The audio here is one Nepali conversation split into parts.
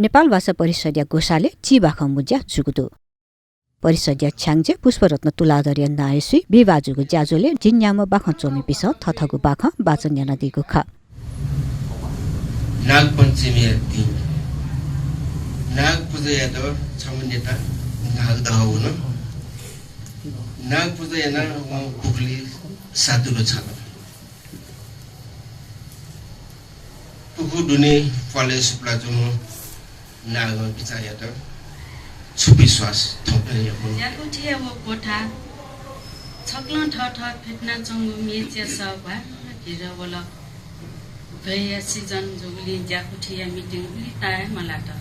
नेपाल भाषा परिषदीय गोसाले चिबाख मुज्या जुगुदु परिषदीय छ्याङ्जे पुष्परत्न तुलाधर्य नायसुई बिबाजुगु ज्याजोले जिन्याम बाख चोमी पिस थथगु बाख बाचन याना दिगु ख नाग पञ्चमी दिन नाग पूजा याद छमनेता नाग दहउन नाग पूजा याना कुखली सातुलो छ पुगु दुने फले सुप्ला जुमु नाग पिचा याद छुपी श्वास थपे याको याको थिए वो कोठा छक्लन ठ फेट्ना चंगु मेचे सबा गिर बोला भैया सिजन जुगली ज्याको थिए मिटिङ उली ताए मलाट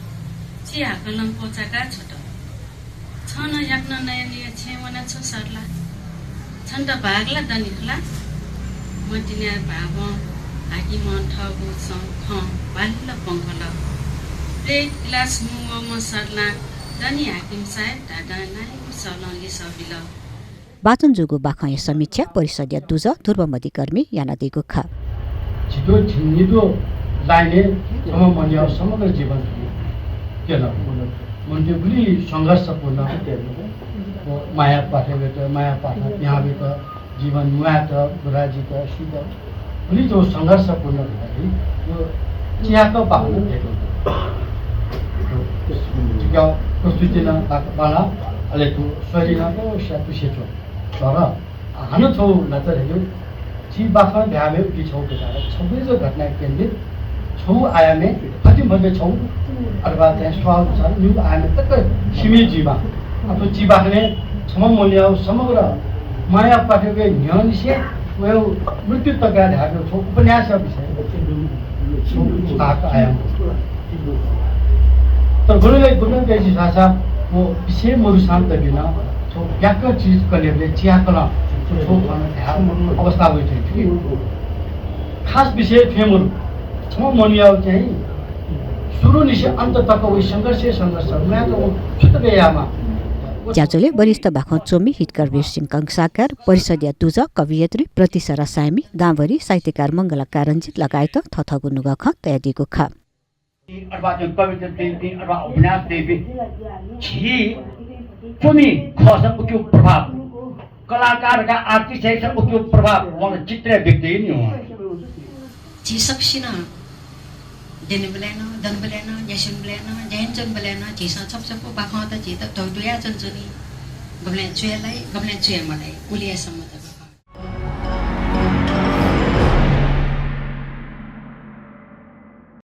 चिया कलम पोचाका छोट छन याक्न नयाँ निया छेवना छ सरला छन्द भागला दनिखला मटिन्या भाव आकी मन ठगु स ख बाल्ला पंखला प्लेट ग्लास मुङो मसरला दनि हाकिम साहेब दादा नाइको सलनले सबिल बाचन जुगु बाखय समीक्षा परिषदीय दुज ध्रुवमती कर्मी याना दिगु ख छिटो छिन्निदो लाइने तम मन्या समग्र जीवन केन मन्टे बुली संघर्षपूर्ण माया पाठेबेट माया पाठ यहाँ बेट जीवन मुआत बुराजित सिद्ध बुली जो संघर्षपूर्ण भए यो चियाको बाहुन भेटो चिया प्रस्तुतिना बाला अलेको शरीरको स्यापुसेचो तर हानु छौ नचरेको ची बाखा भ्यामे कि छौ बेचारा छब्बीसो घटना केन्द्रित छौ आयामे कति भन्ने छौ अथवा त्यहाँ स्वाल छ न्यू आयामे तक सीमित जीवा अब ची बाखने छम मूल्य समग्र माया पाठ्यको न्यानिसे वे मृत्यु तक ढाक्यो छौ उपन्यास विषय ताक आयाम तर गुरुले कैसी सासा वो विषय मरु शान्त बिना छौ व्याक चीज कलेले चियाकला अवस्था भइसक्यो खास विषय फेमर छम मनिया चाहिँ सुरु निसे अन्त तक वही संघर्ष मैं तो छुट्टै यामा ज्याजोले वरिष्ठ बाख चोमी हितकर वीर सिंह कंसाकार परिषदीय दुज कवियत्री प्रतिसरा सामी दाँवरी साहित्यकार मङ्गला कारञ्जित लगायत थथगु नुगख तयादिगु ख अथवा जुन कविता देवी अथवा उपन्यास देवी छि कुनै खसको त्यो प्रभाव कलाकारका आर्टिस्ट है उसको प्रभाव वहाँ चित्र व्यक्ति नहीं हुआ जी सबसिन दिन बलेना दन बलेना जैसन बलेना जैन जन बलेना जी सब बाखा त जी त दुया जन जनी गमले चुयालाई गमले चुया मलाई उलिया सम्म